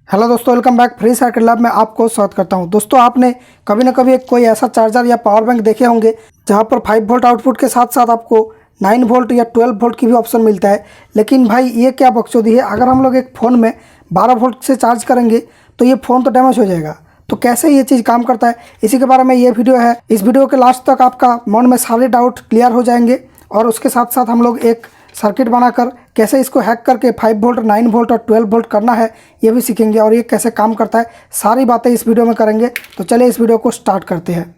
Hello दोस्तों, welcome back. Free circuit lab में आपको स्वागत करता हूं। दोस्तों, आपने कभी ना कभी कोई ऐसा चार्जर या पावर बैंक देखे होंगे जहां पर 5 वोल्ट आउटपुट के साथ साथ आपको 9 वोल्ट या 12 वोल्ट की भी ऑप्शन मिलता है। लेकिन भाई ये क्या बकचोदी है, अगर हम लोग एक फ़ोन में 12 वोल्ट से चार्ज करेंगे तो ये फ़ोन तो डैमेज हो जाएगा। तो कैसे ये चीज़ काम करता है, इसी के बारे में ये वीडियो है। इस वीडियो के लास्ट तक आपका मन में सारे डाउट क्लियर हो जाएंगे और उसके साथ साथ हम लोग एक सर्किट बनाकर कैसे इसको हैक करके 5 वोल्ट, 9 वोल्ट और 12 वोल्ट करना है ये भी सीखेंगे और ये कैसे काम करता है, सारी बातें इस वीडियो में करेंगे। तो चलिए इस वीडियो को स्टार्ट करते हैं।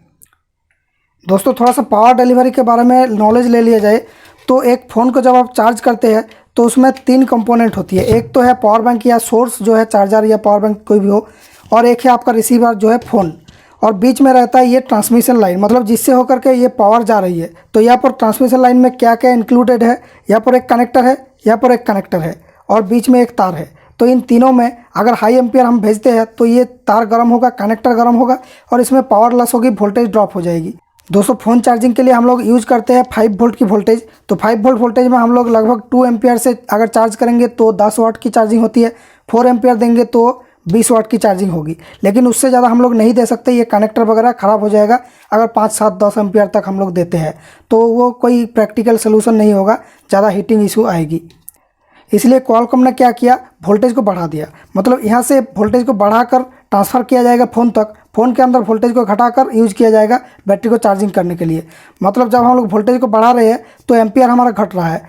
दोस्तों, थोड़ा सा पावर डिलीवरी के बारे में नॉलेज ले लिया जाए तो एक फ़ोन को जब आप चार्ज करते हैं तो उसमें 3 कंपोनेंट होती है। एक तो है पावर बैंक या सोर्स जो है चार्जर या पावर बैंक कोई भी हो, और एक है आपका रिसीवर जो है फ़ोन, और बीच में रहता है ये ट्रांसमिशन लाइन, मतलब जिससे होकर के ये पावर जा रही है। तो यहाँ पर ट्रांसमिशन लाइन में क्या क्या इंक्लूडेड है, यहाँ पर एक कनेक्टर है, यहाँ पर एक कनेक्टर है और बीच में एक तार है। तो इन तीनों में अगर हाई एम्पियर हम भेजते हैं तो ये तार गर्म होगा, कनेक्टर गर्म होगा और इसमें पावर लॉस होगी, वोल्टेज ड्रॉप हो जाएगी। दोस्तों, फ़ोन चार्जिंग के लिए हम लोग यूज़ करते हैं 5 वोल्ट की वोल्टेज। तो 5 वोल्ट वोल्टेज में हम लोग लगभग 2 एम्पियर से अगर चार्ज करेंगे तो 10 वाट की चार्जिंग होती है। 4 एम्पियर देंगे तो 20 वाट की चार्जिंग होगी, लेकिन उससे ज़्यादा हम लोग नहीं दे सकते, ये कनेक्टर वगैरह ख़राब हो जाएगा। अगर 5, 7, 10 एम्पियर तक हम लोग देते हैं तो वो कोई प्रैक्टिकल सलूशन नहीं होगा, ज़्यादा हीटिंग इशू आएगी। इसलिए क्वालकॉम ने क्या किया, वोल्टेज को बढ़ा दिया। मतलब यहाँ से वोल्टेज को बढ़ाकर ट्रांसफ़र किया जाएगा फ़ोन तक, फ़ोन के अंदर वोल्टेज को घटाकर यूज़ किया जाएगा बैटरी को चार्जिंग करने के लिए। मतलब जब हम लोग वोल्टेज को बढ़ा रहे हैं तो एम्पियर हमारा घट रहा है,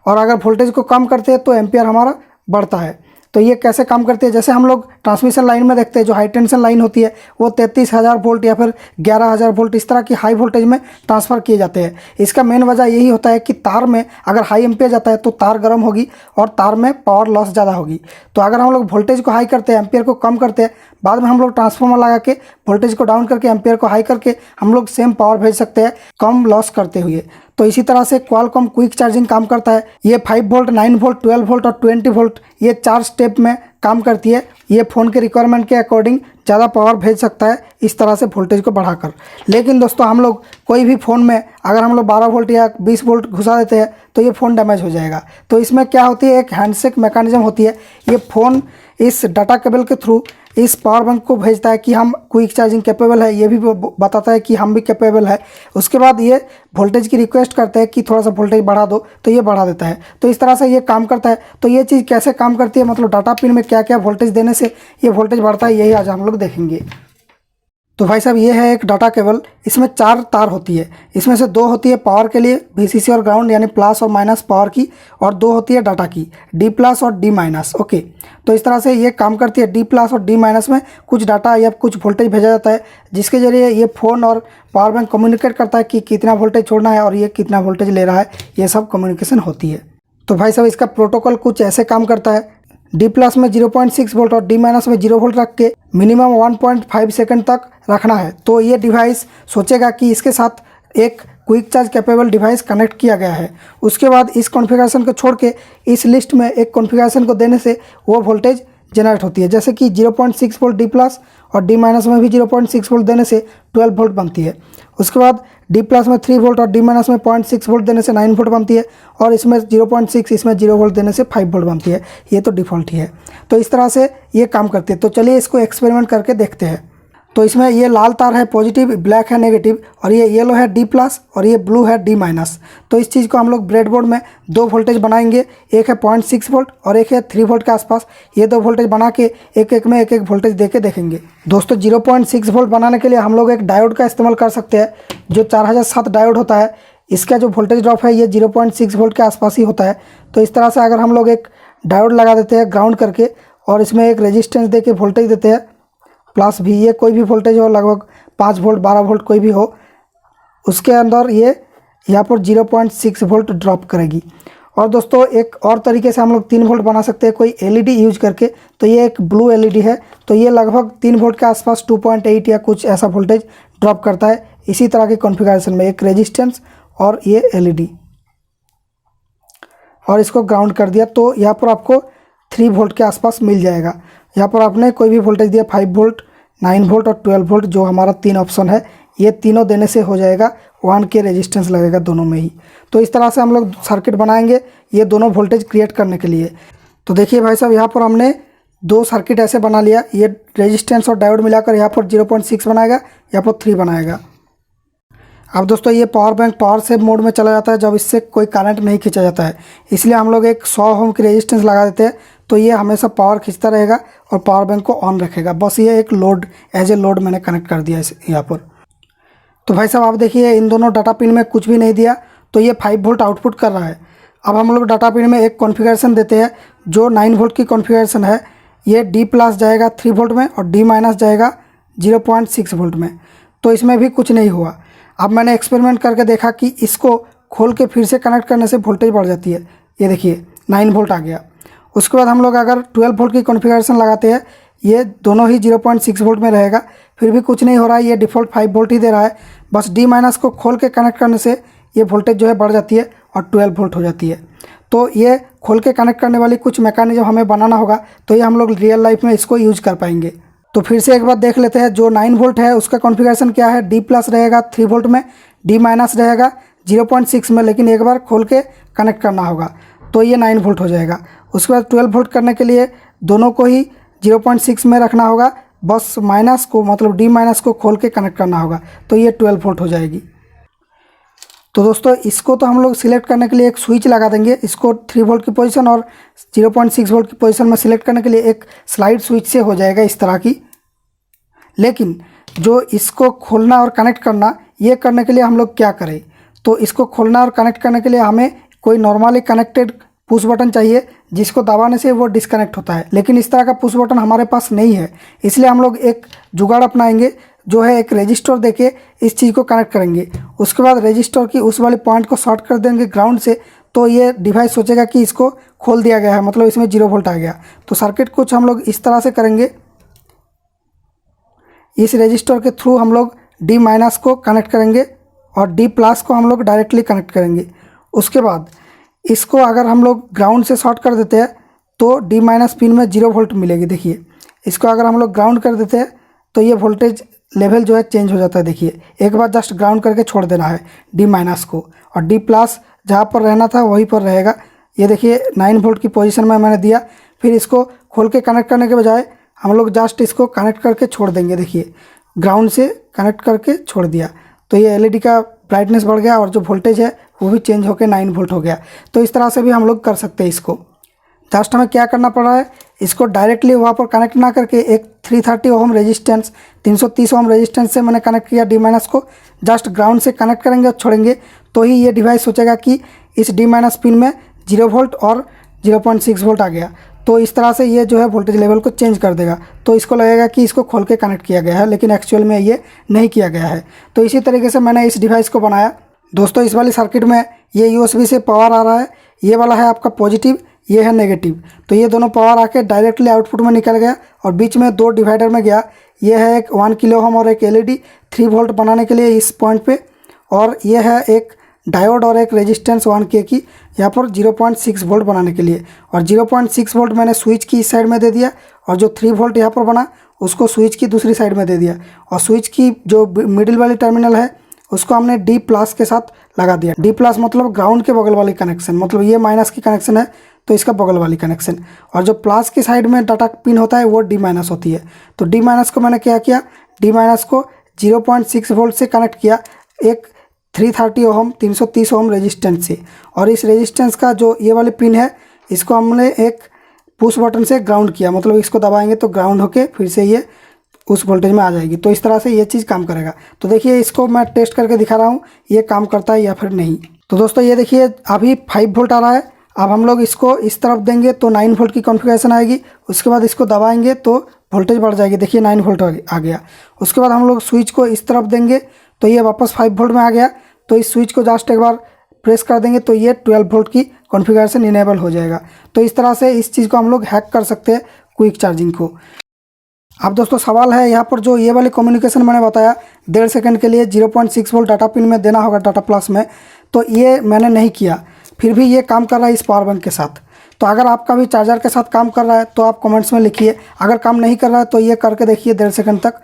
और अगर वोल्टेज को कम करते हैं तो एम्पियर हमारा बढ़ता है। तो ये कैसे काम करती है, जैसे हम लोग ट्रांसमिशन लाइन में देखते हैं, जो हाई टेंशन लाइन होती है वो 33,000 वोल्ट या फिर 11,000 वोल्ट इस तरह की हाई वोल्टेज में ट्रांसफ़र किए जाते हैं। इसका मेन वजह यही होता है कि तार में अगर हाई एम्पियर जाता है तो तार गर्म होगी और तार में पावर लॉस ज़्यादा होगी। तो अगर हम लोग वोल्टेज को हाई करते हैं, एम्पियर को कम करते हैं, बाद में हम लोग ट्रांसफार्मर लगा के वोल्टेज को डाउन करके एम्पियर को हाई करके हम लोग सेम पावर भेज सकते हैं कम लॉस करते हुए। तो इसी तरह से क्वालकॉम क्विक चार्जिंग काम करता है। ये 5 वोल्ट, 9 वोल्ट, 12 वोल्ट और 20 वोल्ट ये 4 स्टेप में काम करती है। ये फ़ोन के रिक्वायरमेंट के अकॉर्डिंग ज़्यादा पावर भेज सकता है इस तरह से वोल्टेज को बढ़ाकर। लेकिन दोस्तों, हम लोग कोई भी फ़ोन में अगर हम लोग 12 वोल्ट या 20 वोल्ट घुसा देते हैं तो ये फ़ोन डैमेज हो जाएगा। तो इसमें क्या होती है, एक हैंडशेक मैकेनिज्म होती है। ये फ़ोन इस डाटा केबल के थ्रू इस पावर बैंक को भेजता है कि हम क्विक चार्जिंग कैपेबल है, ये भी बताता है कि हम भी कैपेबल है। उसके बाद ये वोल्टेज की रिक्वेस्ट करते हैं कि थोड़ा सा वोल्टेज बढ़ा दो, तो ये बढ़ा देता है। तो इस तरह से ये काम करता है। तो ये चीज़ कैसे काम करती है, मतलब डाटा पिन में क्या क्या वोल्टेज देने से ये वोल्टेज बढ़ता है, यही आज हम लोग देखेंगे। तो भाई साहब, ये है एक डाटा केबल। इसमें 4 तार होती है। इसमें से 2 होती है पावर के लिए, VCC और ग्राउंड यानी प्लस और माइनस पावर की, और 2 होती है डाटा की, D+ और D-। ओके, तो इस तरह से ये काम करती है। D+ और D- में कुछ डाटा या कुछ वोल्टेज भेजा जाता है, जिसके जरिए ये फ़ोन और पावर बैंक कम्युनिकेट करता है कि कितना वोल्टेज छोड़ना है और ये कितना वोल्टेज ले रहा है। ये सब कम्युनिकेशन होती है। तो भाई साहब, इसका प्रोटोकॉल कुछ ऐसे काम करता है। D+ में 0.6 वोल्ट और D- में 0 वोल्ट रख के मिनिमम 1.5 सेकंड तक रखना है। तो ये डिवाइस सोचेगा कि इसके साथ एक quick charge capable device connect किया गया है। उसके बाद इस कॉन्फ़िगरेशन को छोड़ के इस लिस्ट में एक कॉन्फ़िगरेशन को देने से वो वोल्टेज जनरेट होती है। जैसे कि 0.6 वोल्ट D+ और D- में भी 0.6 वोल्ट देने से 12 वोल्ट बनती है। उसके बाद D+ में 3 वोल्ट और D- में 0.6 वोल्ट देने से 9 वोल्ट बनती है, और इसमें 0.6, इसमें 0 वोल्ट देने से 5 वोल्ट बनती है। ये तो डिफ़ॉल्ट ही है। तो इस तरह से ये काम करती है। तो चलिए इसको एक्सपेरिमेंट करके देखते हैं। तो इसमें ये लाल तार है पॉजिटिव, ब्लैक है नेगेटिव, और ये येलो है D+ और ये ब्लू है D-। तो इस चीज़ को हम लोग ब्रेडबोर्ड में 2 वोल्टेज बनाएंगे। एक है 0.6 वोल्ट और एक है 3 वोल्ट के आसपास। ये 2 वोल्टेज बना के एक एक में एक एक वोल्टेज दे के देखेंगे। दोस्तों, 0.6 वोल्ट बनाने के लिए हम लोग एक डायोड का इस्तेमाल कर सकते हैं, जो 4007 डायोड होता है। इसका जो वोल्टेज ड्रॉप है ये 0.6 वोल्ट के आसपास ही होता है। तो इस तरह से अगर हम लोग एक डायोड लगा देते हैं ग्राउंड करके, और इसमें एक रेजिस्टेंस दे के वोल्टेज देते हैं प्लस भी, ये कोई भी वोल्टेज हो, लगभग 5 वोल्ट, 12 वोल्ट कोई भी हो, उसके अंदर ये यहाँ पर 0.6 वोल्ट ड्रॉप करेगी। और दोस्तों, एक और तरीके से हम लोग 3 वोल्ट बना सकते हैं कोई LED यूज करके। तो ये एक ब्लू LED है, तो ये लगभग 3 वोल्ट के आसपास 2.8 या कुछ ऐसा वोल्टेज ड्रॉप करता है। इसी तरह के कॉन्फ़िगरेशन में एक रेजिस्टेंस और ये LED, और इसको ग्राउंड कर दिया तो यहाँ पर आपको 3 वोल्ट के आसपास मिल जाएगा। यहाँ पर आपने कोई भी वोल्टेज दिया, 5 वोल्ट, 9 वोल्ट और 12 वोल्ट, जो हमारा 3 ऑप्शन है, ये तीनों देने से हो जाएगा। 1 के रेजिस्टेंस लगेगा दोनों में ही। तो इस तरह से हम लोग सर्किट बनाएंगे ये दोनों वोल्टेज क्रिएट करने के लिए। तो देखिए भाई साहब, यहाँ पर हमने दो सर्किट ऐसे बना लिया, ये रेजिस्टेंस और डायोड मिलाकर यहाँ पर 0.6 बनाएगा, यहाँ पर 3 बनाएगा। अब दोस्तों ये power bank power save mode में चला जाता है जब इससे कोई करंट नहीं खींचा जाता है, इसलिए हम लोग एक 100 ओम की रेजिस्टेंस लगा देते हैं, तो ये हमेशा पावर खींचता रहेगा और पावर बैंक को ऑन रखेगा। बस ये एक लोड एज ए लोड मैंने कनेक्ट कर दिया यहाँ पर। तो भाई साहब आप देखिए इन दोनों डाटा पिन में कुछ भी नहीं दिया, तो ये 5 वोल्ट आउटपुट कर रहा है। अब हम लोग डाटा पिन में एक कॉन्फ़िगरेशन देते हैं, जो 9 वोल्ट की कॉन्फ़िगरेशन है, ये D+ जाएगा 3 वोल्ट में और D- जाएगा 0.6 वोल्ट में। तो इसमें भी कुछ नहीं हुआ। अब मैंने एक्सपेरिमेंट करके देखा कि इसको खोल के फिर से कनेक्ट करने से वोल्टेज बढ़ जाती है। ये देखिए 9 वोल्ट आ गया। उसके बाद हम लोग अगर 12 वोल्ट की कॉन्फ़िगरेशन लगाते हैं, ये दोनों ही 0.6 वोल्ट में रहेगा, फिर भी कुछ नहीं हो रहा है, ये डिफ़ॉल्ट 5 वोल्ट ही दे रहा है। बस D- को खोल के कनेक्ट करने से ये वोल्टेज जो है बढ़ जाती है और 12 वोल्ट हो जाती है। तो ये खोल के कनेक्ट करने वाली कुछ मैकेनिज्म हमें बनाना होगा, तो ये हम लोग रियल लाइफ में इसको यूज कर पाएंगे। तो फिर से एक बार देख लेते हैं, जो 9 वोल्ट है उसका कॉन्फ़िगरेशन क्या है। D+ रहेगा 3 वोल्ट में, D- रहेगा 0.6 में, लेकिन एक बार खोल के कनेक्ट करना होगा तो ये 9 वोल्ट हो जाएगा। उसके बाद 12 वोल्ट करने के लिए दोनों को ही 0.6 में रखना होगा, बस माइनस को मतलब D- को खोल के कनेक्ट करना होगा, तो ये 12 वोल्ट हो जाएगी। तो दोस्तों इसको तो हम लोग सिलेक्ट करने के लिए एक स्विच लगा देंगे। इसको 3 वोल्ट की पोजीशन और 0.6 वोल्ट की पोजीशन में सिलेक्ट करने के लिए एक स्लाइड स्विच से हो जाएगा इस तरह की। लेकिन जो इसको खोलना और कनेक्ट करना, ये करने के लिए हम लोग क्या करें, तो इसको खोलना और कनेक्ट करने के लिए हमें कोई नॉर्मली कनेक्टेड पुश बटन चाहिए, जिसको दबाने से वो डिस्कनेक्ट होता है। लेकिन इस तरह का पुश बटन हमारे पास नहीं है, इसलिए हम लोग एक जुगाड़ अपनाएंगे, जो है एक रजिस्टर देके इस चीज़ को कनेक्ट करेंगे। उसके बाद रजिस्टर की उस वाले पॉइंट को शॉर्ट कर देंगे ग्राउंड से, तो ये डिवाइस सोचेगा कि इसको खोल दिया गया है, मतलब इसमें 0 वोल्ट आ गया। तो सर्किट कुछ हम लोग इस तरह से करेंगे, इस रजिस्टर के थ्रू हम लोग D- को कनेक्ट करेंगे और D+ को हम लोग डायरेक्टली कनेक्ट करेंगे। उसके बाद इसको अगर हम लोग ग्राउंड से शॉर्ट कर देते हैं तो D- पिन में 0 वोल्ट मिलेगी। देखिए इसको अगर हम लोग ग्राउंड कर देते हैं तो ये वोल्टेज लेवल जो है चेंज हो जाता है। देखिए एक बार जस्ट ग्राउंड करके छोड़ देना है D- को, और D+ जहाँ पर रहना था वहीं पर रहेगा। ये देखिए 9 वोल्ट की पोजीशन में मैंने दिया, फिर इसको खोल के कनेक्ट करने के बजाय हम लोग जस्ट इसको कनेक्ट करके छोड़ देंगे। देखिए ग्राउंड से कनेक्ट करके छोड़ दिया, तो ये LED का ब्राइटनेस बढ़ गया और जो वोल्टेज है वो भी चेंज होकर 9 वोल्ट हो गया। तो इस तरह से भी हम लोग कर सकते हैं इसको। जस्ट हमें क्या करना पड़ रहा है, इसको डायरेक्टली वहाँ पर कनेक्ट ना करके एक 330 ओम रेजिस्टेंस 330 ओम रेजिस्टेंस से मैंने कनेक्ट किया D- को, जस्ट ग्राउंड से कनेक्ट करेंगे और छोड़ेंगे, तो ही ये डिवाइस सोचेगा कि इस D- पिन में 0 वोल्ट और 0.6 वोल्ट आ गया। तो इस तरह से ये जो है वोल्टेज लेवल को चेंज कर देगा, तो इसको लगेगा कि इसको खोल के कनेक्ट किया गया है, लेकिन एक्चुअल में ये नहीं किया गया है। तो इसी तरीके से मैंने इस डिवाइस को बनाया। दोस्तों इस वाली सर्किट में ये USB से पावर आ रहा है, ये वाला है आपका पॉजिटिव, ये है नेगेटिव। तो ये दोनों पावर आके डायरेक्टली आउटपुट में निकल गया और बीच में 2 डिवाइडर में गया। ये है एक 1 किलो ओम और एक LED 3 वोल्ट बनाने के लिए इस पॉइंट पे, और ये है एक डायोड और एक रेजिस्टेंस 1K की यहाँ पर 0.6 वोल्ट बनाने के लिए। और 0.6 वोल्ट मैंने स्विच की इस साइड में दे दिया, और जो 3 वोल्ट यहाँ पर बना उसको स्विच की दूसरी साइड में दे दिया, और स्विच की जो मिडिल वाली टर्मिनल है उसको हमने D+ के साथ लगा दिया। D+ मतलब ग्राउंड के बगल वाली कनेक्शन, मतलब ये माइनस की कनेक्शन है तो इसका बगल वाली कनेक्शन, और जो प्लस की साइड में डाटा पिन होता है वो D- होती है। तो D- को मैंने क्या किया, D- को 0.6 वोल्ट से कनेक्ट किया एक 330 ओम 330 ओम रेजिस्टेंस से, और इस रेजिस्टेंस का जो ये वाली पिन है इसको हमने एक पुश बटन से ग्राउंड किया, मतलब इसको दबाएंगे तो ग्राउंड होके फिर से ये उस वोल्टेज में आ जाएगी। तो इस तरह से ये चीज़ काम करेगा। तो देखिए इसको मैं टेस्ट करके दिखा रहा हूँ ये काम करता है या फिर नहीं। तो दोस्तों ये देखिए अभी 5 वोल्ट आ रहा है। अब हम लोग इसको इस तरफ देंगे तो 9 वोल्ट की कॉन्फ़िगरेशन आएगी। उसके बाद इसको दबाएंगे तो वोल्टेज बढ़ जाएगी। देखिए 9 वोल्ट आ गया। उसके बाद हम लोग स्विच को इस तरफ देंगे तो ये वापस 5 वोल्ट में आ गया। तो इस स्विच को जस्ट एक बार प्रेस कर देंगे तो ये 12 वोल्ट की कॉन्फ़िगरेशन इनेबल हो जाएगा। तो इस तरह से इस चीज़ को हम लोग हैक कर सकते हैं क्विक चार्जिंग को। अब दोस्तों सवाल है यहाँ पर जो ये वाली कम्युनिकेशन मैंने बताया 1.5 सेकंड के लिए 0.6 वोल्ट डाटा पिन में देना होगा डाटा प्लस में, तो ये मैंने नहीं किया, फिर भी ये काम कर रहा है इस पावर बैंक के साथ। तो अगर आपका भी चार्जर के साथ काम कर रहा है तो आप कमेंट्स में लिखिए, अगर काम नहीं कर रहा है तो ये करके देखिए 1.5 सेकंड तक,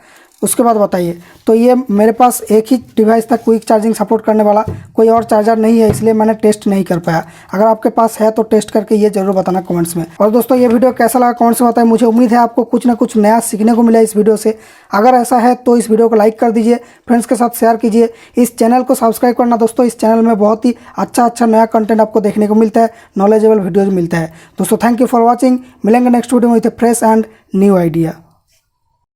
उसके बाद बताइए। तो ये मेरे पास एक ही डिवाइस था क्विक चार्जिंग सपोर्ट करने वाला, कोई और चार्जर नहीं है, इसलिए मैंने टेस्ट नहीं कर पाया। अगर आपके पास है तो टेस्ट करके ये जरूर बताना कमेंट्स में। और दोस्तों ये वीडियो कैसा लगा कमेंट्स में बताएं। मुझे उम्मीद है आपको कुछ ना कुछ नया सीखने को मिला इस वीडियो से। अगर ऐसा है तो इस वीडियो को लाइक कर दीजिए, फ्रेंड्स के साथ शेयर कीजिए, इस चैनल को सब्सक्राइब करना दोस्तों। इस चैनल में बहुत ही अच्छा नया कंटेंट आपको देखने को मिलता है, नॉलेजेबल वीडियोज मिलता है। दोस्तों थैंक यू फॉर वॉचिंग। मिलेंगे नेक्स्ट वीडियो में with fresh and new idea.